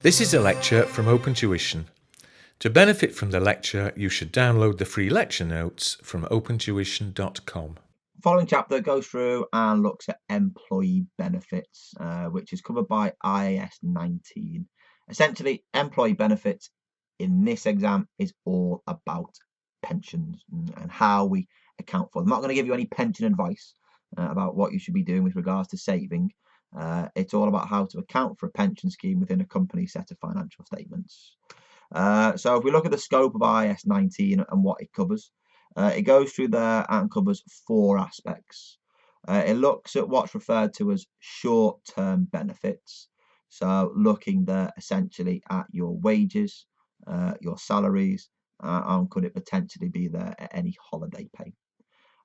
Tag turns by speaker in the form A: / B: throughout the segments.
A: This is a lecture from Open Tuition. To benefit from the lecture, you should download the free lecture notes from opentuition.com.
B: Following chapter goes through and looks at employee benefits, which is covered by IAS 19. Essentially, employee benefits in this exam is all about pensions and how we account for them. I'm not going to give you any pension advice about what you should be doing with regards to saving. It's all about how to account for a pension scheme within a company set of financial statements. So if we look at the scope of IAS 19 and what it covers, it goes through there and covers four aspects. It looks at what's referred to as short-term benefits. So looking there essentially at your wages, your salaries, and could it potentially be there at any holiday pay.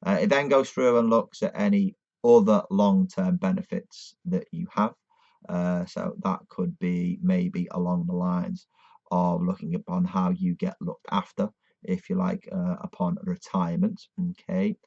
B: It then goes through and looks at any other long-term benefits that you have. So that could be maybe along the lines of looking upon how you get looked after, if you like, upon retirement. Okay.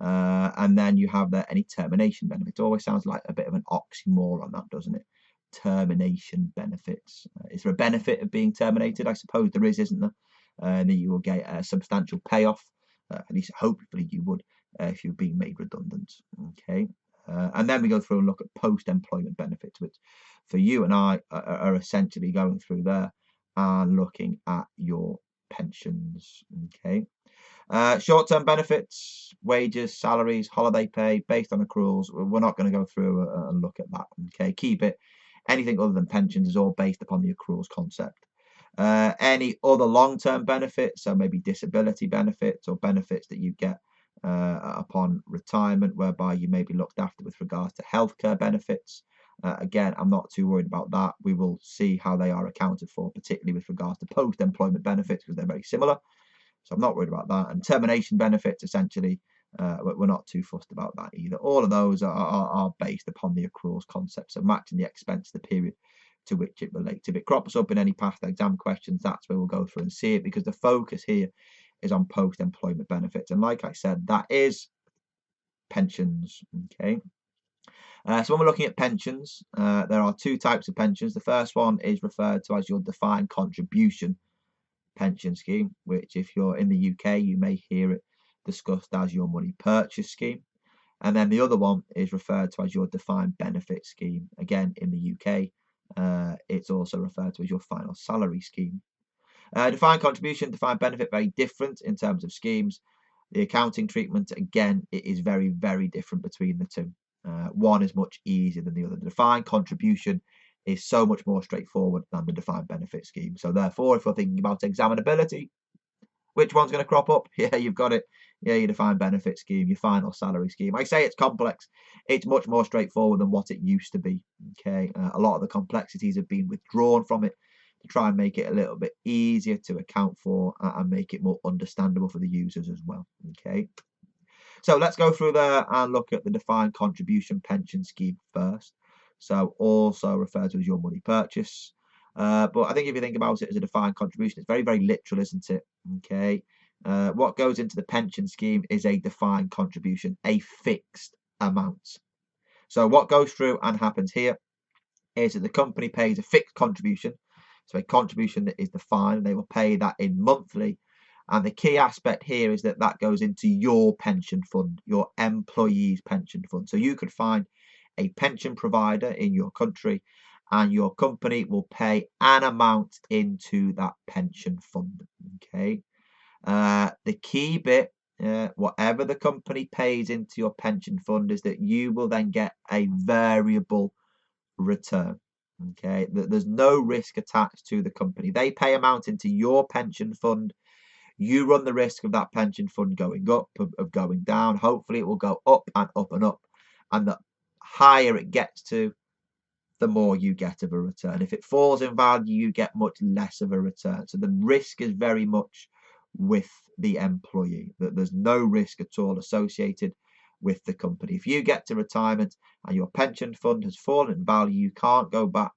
B: And then you have there any termination benefits. It always sounds like a bit of an oxymoron, that, doesn't it? Termination benefits. Is there a benefit of being terminated? I suppose there is, isn't there? And then you will get a substantial payoff. At least hopefully you would if you're being made redundant. Okay. And then we go through and look at post-employment benefits, which for you and I are essentially going through there and looking at your pensions. Okay. Short-term benefits, wages, salaries, holiday pay based on accruals. We're not going to go through and look at that. Okay. Keep it. Anything other than pensions is all based upon the accruals concept. Any other long-term benefits, so maybe disability benefits or benefits that you get upon retirement, whereby you may be looked after with regards to healthcare benefits. Again, I'm not too worried about that. We will see how they are accounted for, particularly with regards to post-employment benefits, because they're very similar. So I'm not worried about that. And termination benefits, essentially, we're not too fussed about that either. All of those are based upon the accruals concept, so matching the expense to the period to which it relates. If it crops up in any past exam questions, that's where we'll go through and see it, because the focus here is on post-employment benefits. And like I said, that is pensions. Okay. So when we're looking at pensions, there are two types of pensions. The first one is referred to as your defined contribution pension scheme, which if you're in the UK, you may hear it discussed as your money purchase scheme. And then the other one is referred to as your defined benefit scheme. Again, in the UK, it's also referred to as your final salary scheme. Defined contribution, defined benefit, very different in terms of schemes. The accounting treatment, again, it is very, very different between the two. One is much easier than the other. The defined contribution is so much more straightforward than the defined benefit scheme. So therefore, if you're thinking about examinability, which one's going to crop up? Yeah, you've got it. Yeah, your defined benefit scheme, your final salary scheme. I say it's complex. It's much more straightforward than what it used to be. Okay, a lot of the complexities have been withdrawn from it to try and make it a little bit easier to account for and make it more understandable for the users as well. Okay, so let's go through there and look at the defined contribution pension scheme first. So also referred to as your money purchase. But I think if you think about it as a defined contribution, it's very, very literal, isn't it? Okay. What goes into the pension scheme is a defined contribution, a fixed amount. So what goes through and happens here is that the company pays a fixed contribution. So a contribution that is defined, and they will pay that in monthly. And the key aspect here is that that goes into your pension fund, your employee's pension fund. So you could find a pension provider in your country, and your company will pay an amount into that pension fund. Okay. The key bit, whatever the company pays into your pension fund, is that you will then get a variable return. Okay. There's no risk attached to the company. They pay amount into your pension fund. You run the risk of that pension fund going up, of going down. Hopefully it will go up and up and up. And the higher it gets to, the more you get of a return. If it falls in value, you get much less of a return. So the risk is very much with the employee. There's no risk at all associated with the company. If you get to retirement and your pension fund has fallen in value, you can't go back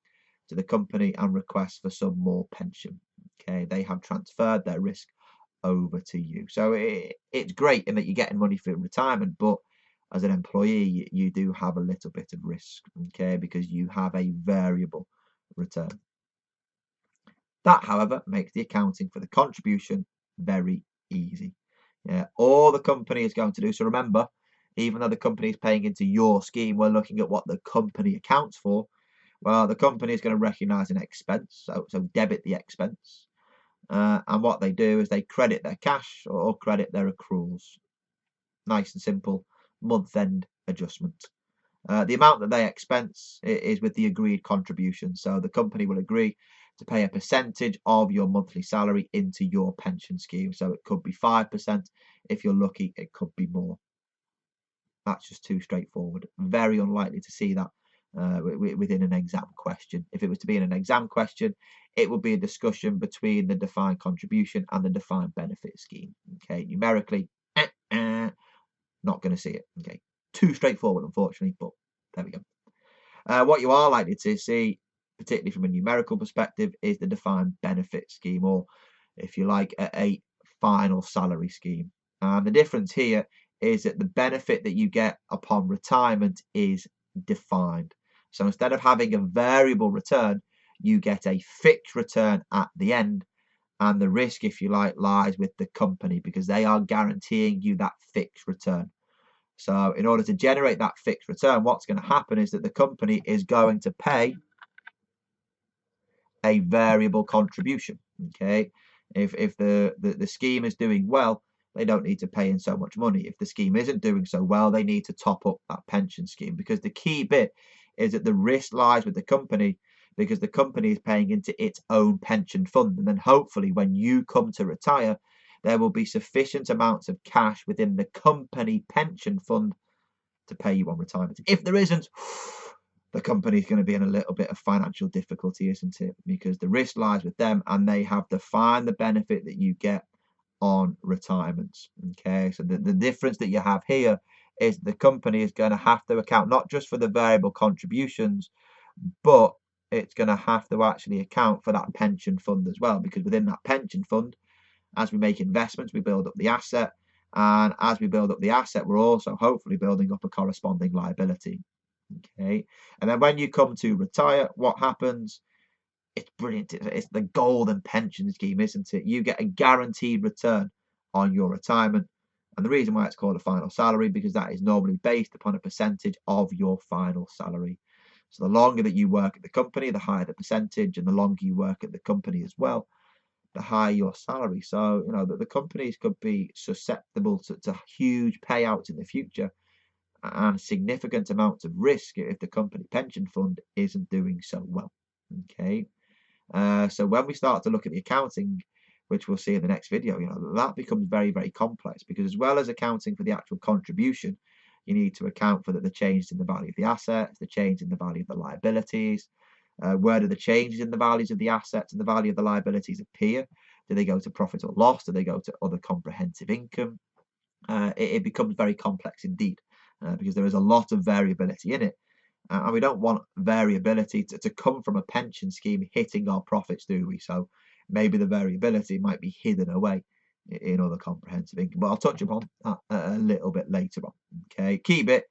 B: to the company and request for some more pension. Okay, they have transferred their risk over to you. So it's great in that you're getting money for retirement, but as an employee, you do have a little bit of risk, okay, because you have a variable return. That, however, makes the accounting for the contribution very easy. Yeah, all the company is going to do. So remember, even though the company is paying into your scheme, we're looking at what the company accounts for. Well, the company is going to recognise an expense, so debit the expense. And what they do is they credit their cash or credit their accruals. Nice and simple, month-end adjustment. The amount that they expense is with the agreed contribution. So the company will agree to pay a percentage of your monthly salary into your pension scheme. So it could be 5%. If you're lucky, it could be more. That's just too straightforward. Very unlikely to see that within an exam question. If it was to be in an exam question, it would be a discussion between the defined contribution and the defined benefit scheme. Okay, numerically, not going to see it. Okay, too straightforward, unfortunately, but there we go. What you are likely to see, particularly from a numerical perspective, is the defined benefit scheme, or if you like, a final salary scheme. And the difference here is that the benefit that you get upon retirement is defined. So instead of having a variable return, you get a fixed return at the end. And the risk, if you like, lies with the company because they are guaranteeing you that fixed return. So in order to generate that fixed return, what's going to happen is that the company is going to pay a variable contribution. Okay, if the scheme is doing well, they don't need to pay in so much money. If the scheme isn't doing so well, they need to top up that pension scheme, because the key bit is that the risk lies with the company, because the company is paying into its own pension fund, and then hopefully when you come to retire, there will be sufficient amounts of cash within the company pension fund to pay you on retirement. If there isn't, the company's going to be in a little bit of financial difficulty, isn't it? Because the risk lies with them, and they have defined the benefit that you get on retirement. Okay, so the difference that you have here is the company is going to have to account not just for the variable contributions, but it's going to have to actually account for that pension fund as well, because within that pension fund, as we make investments, we build up the asset. And as we build up the asset, we're also hopefully building up a corresponding liability. Okay. And then when you come to retire, what happens? It's brilliant. It's the golden pension scheme, isn't it? You get a guaranteed return on your retirement. And the reason why it's called a final salary, because that is normally based upon a percentage of your final salary. So the longer that you work at the company, the higher the percentage, and the longer you work at the company as well, the higher your salary. So, that the companies could be susceptible to huge payouts in the future and significant amounts of risk if the company pension fund isn't doing so well. Okay. So when we start to look at the accounting, which we'll see in the next video, that becomes very, very complex, because as well as accounting for the actual contribution, you need to account for the changes in the value of the assets, the change in the value of the liabilities. Where do the changes in the values of the assets and the value of the liabilities appear? Do they go to profit or loss? Do they go to other comprehensive income? It becomes very complex indeed, because there is a lot of variability in it. And we don't want variability to come from a pension scheme hitting our profits, do we? So maybe the variability might be hidden away in other comprehensive income. But I'll touch upon that a little bit later on. Okay, key bit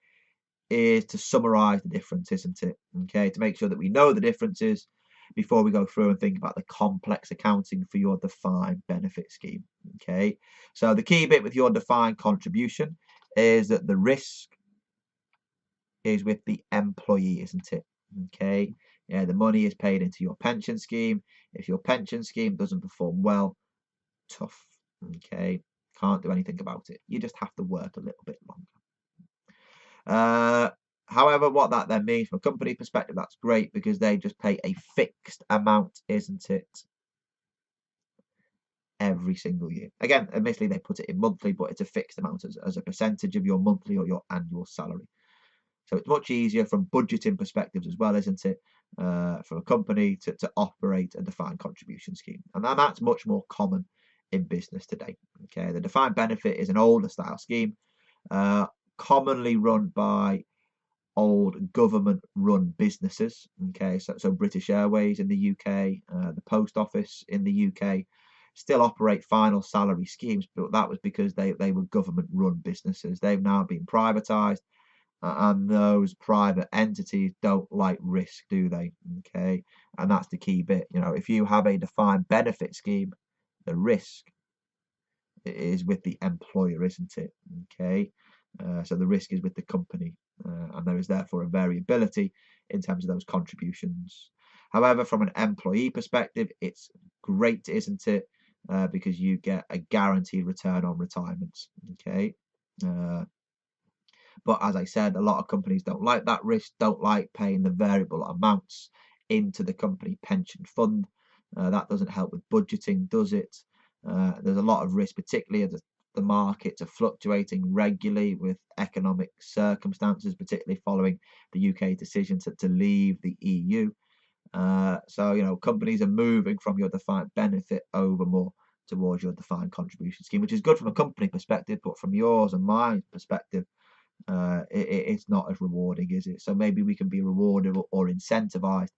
B: is to summarize the difference, isn't it? Okay, to make sure that we know the differences before we go through and think about the complex accounting for your defined benefit scheme. Okay, so the key bit with your defined contribution is that the risk is with the employee, isn't it? Okay, yeah, the money is paid into your pension scheme. If your pension scheme doesn't perform well, tough. Okay, can't do anything about it. You just have to work a little bit longer. However, what that then means from a company perspective, that's great, because they just pay a fixed amount, isn't it? Every single year. Again, admittedly, they put it in monthly, but it's a fixed amount as a percentage of your monthly or your annual salary. So it's much easier from budgeting perspectives as well, isn't it? For a company to operate a defined contribution scheme. And that's much more common in business today. Okay, the defined benefit is an older style scheme, commonly run by old government-run businesses. Okay, so British Airways in the UK, the Post Office in the UK still operate final salary schemes, but that was because they were government-run businesses. They've now been privatised, and those private entities don't like risk, do they? Okay, and that's the key bit. You know, if you have a defined benefit scheme, the risk is with the employer, isn't it? Okay, so the risk is with the company, and there is therefore a variability in terms of those contributions. However, from an employee perspective, it's great, isn't it? Because you get a guaranteed return on retirement. Okay. Uh, but as I said, a lot of companies don't like that risk, don't like paying the variable amounts into the company pension fund. That doesn't help with budgeting, does it? There's a lot of risk, particularly as the markets are fluctuating regularly with economic circumstances, particularly following the UK decision to leave the EU. So, you know, companies are moving from your defined benefit over more towards your defined contribution scheme, which is good from a company perspective, but from yours and my perspective, it's not as rewarding, is it? So maybe we can be rewarded or incentivized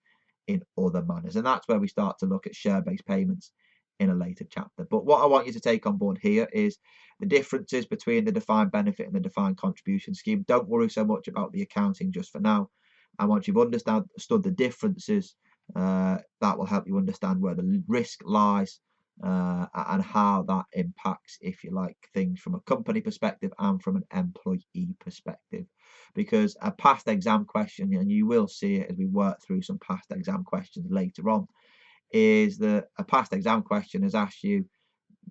B: in other manners. And that's where we start to look at share-based payments in a later chapter. But what I want you to take on board here is the differences between the defined benefit and the defined contribution scheme. Don't worry so much about the accounting just for now. And once you've understood the differences, that will help you understand where the risk lies, and how that impacts, if you like, things from a company perspective and from an employee perspective. Because a past exam question, and you will see it as we work through some past exam questions later on, is that a past exam question has asked you,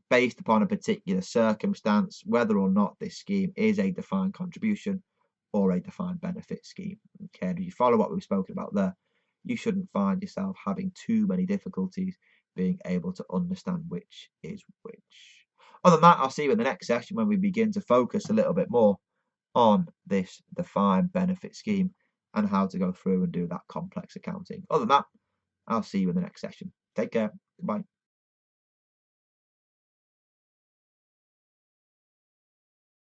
B: based upon a particular circumstance, whether or not this scheme is a defined contribution or a defined benefit scheme. Okay, and if you follow what we've spoken about there, you shouldn't find yourself having too many difficulties being able to understand which is which. Other than that, I'll see you in the next session when we begin to focus a little bit more on this defined benefit scheme and how to go through and do that complex accounting. Other than that, I'll see you in the next session. Take care. Goodbye.